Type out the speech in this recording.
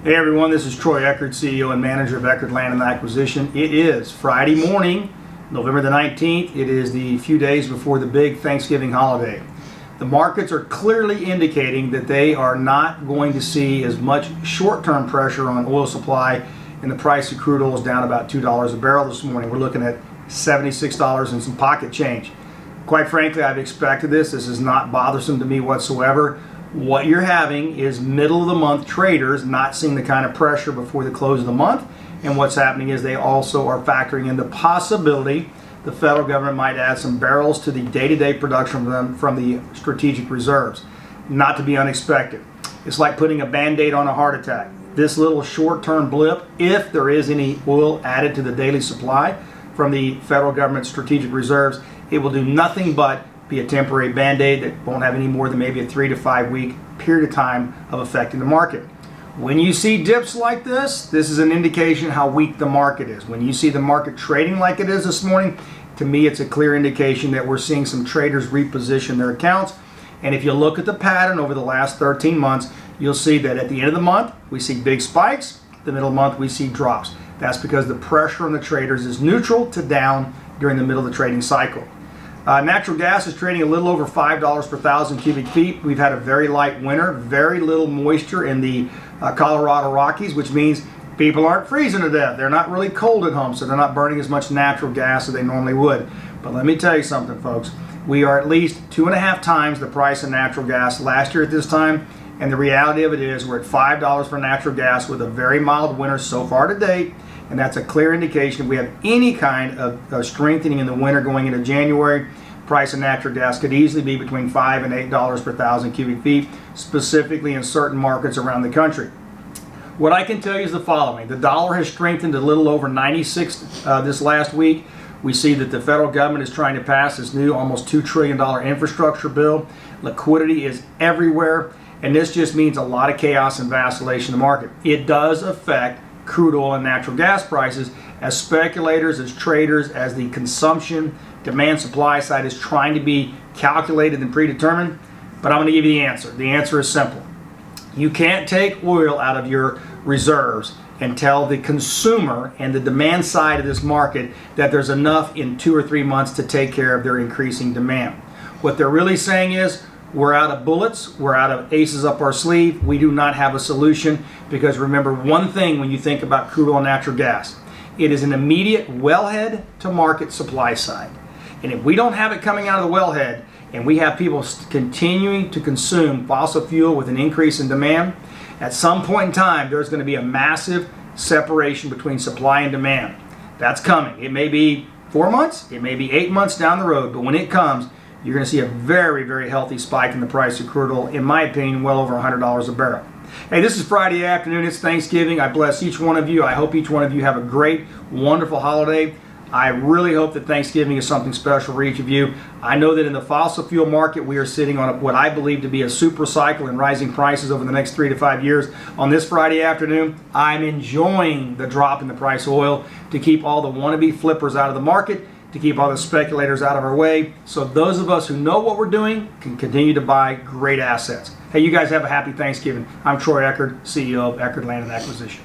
Hey everyone, this is Troy Eckard, CEO and manager of Eckard Land and Acquisition. It is Friday morning, November the 19th. It is the few days before the big Thanksgiving holiday. The markets are clearly indicating that they are not going to see as much short-term pressure on oil supply, and the price of crude oil is down about $2 a barrel this morning. We're looking at $76 and some pocket change. Quite frankly, I've expected this. This is not bothersome to me whatsoever. What you're having is middle of the month traders not seeing the kind of pressure before the close of the month, and what's happening is they also are factoring in the possibility the federal government might add some barrels to the day-to-day production from the strategic reserves. Not to be unexpected. It's like putting a band-aid on a heart attack. This little short-term blip, if there is any oil added to the daily supply from the federal government strategic reserves, it will do nothing but be a temporary band-aid that won't have any more than maybe a 3 to 5 week period of time of affecting the market. When you see dips like this is an indication how weak the market is. When you see the market trading like it is this morning, to me it's a clear indication that we're seeing some traders reposition their accounts. And if you look at the pattern over the last 13 months, you'll see that at the end of the month we see big spikes, the middle of the month we see drops. That's because the pressure on the traders is neutral to down during the middle of the trading cycle. Natural gas is trading a little over $5 per thousand cubic feet. We've had a very light winter, very little moisture in the Colorado Rockies, which means people aren't freezing to death. They're not really cold at home, so they're not burning as much natural gas as they normally would. But let me tell you something, folks. We are at least 2.5 times the price of natural gas last year at this time, and the reality of it is we're at $5 for natural gas with a very mild winter so far to date. And that's a clear indication if we have any kind of strengthening in the winter going into January, price of natural gas could easily be between $5 and $8 per thousand cubic feet, specifically in certain markets around the country. What I can tell you is the following. The dollar has strengthened a little over 96 this last week. We see that the federal government is trying to pass this new almost $2 trillion infrastructure bill. Liquidity is everywhere, and this just means a lot of chaos and vacillation in the market. It does affect crude oil and natural gas prices as speculators, as traders, as the consumption, demand, supply side is trying to be calculated and predetermined. But I'm going to give you the answer. The answer is simple. You can't take oil out of your reserves and tell the consumer and the demand side of this market that there's enough in 2 or 3 months to take care of their increasing demand. What they're really saying is, we're out of bullets, we're out of aces up our sleeve, we do not have a solution, because remember one thing when you think about crude oil and natural gas, it is an immediate wellhead to market supply side. And if we don't have it coming out of the wellhead, and we have people continuing to consume fossil fuel with an increase in demand, at some point in time there's going to be a massive separation between supply and demand. That's coming. It may be 4 months, it may be 8 months down the road, but when it comes, you're going to see a very, very healthy spike in the price of crude oil, in my opinion, well over $100 a barrel. Hey, this is Friday afternoon. It's Thanksgiving. I bless each one of you. I hope each one of you have a great, wonderful holiday. I really hope that Thanksgiving is something special for each of you. I know that in the fossil fuel market, we are sitting on what I believe to be a super cycle in rising prices over the next 3 to 5 years. On this Friday afternoon, I'm enjoying the drop in the price of oil to keep all the wannabe flippers out of the market, to keep all the speculators out of our way, so those of us who know what we're doing can continue to buy great assets. Hey, you guys have a happy Thanksgiving. I'm Troy Eckard, CEO of Eckard Land and Acquisition.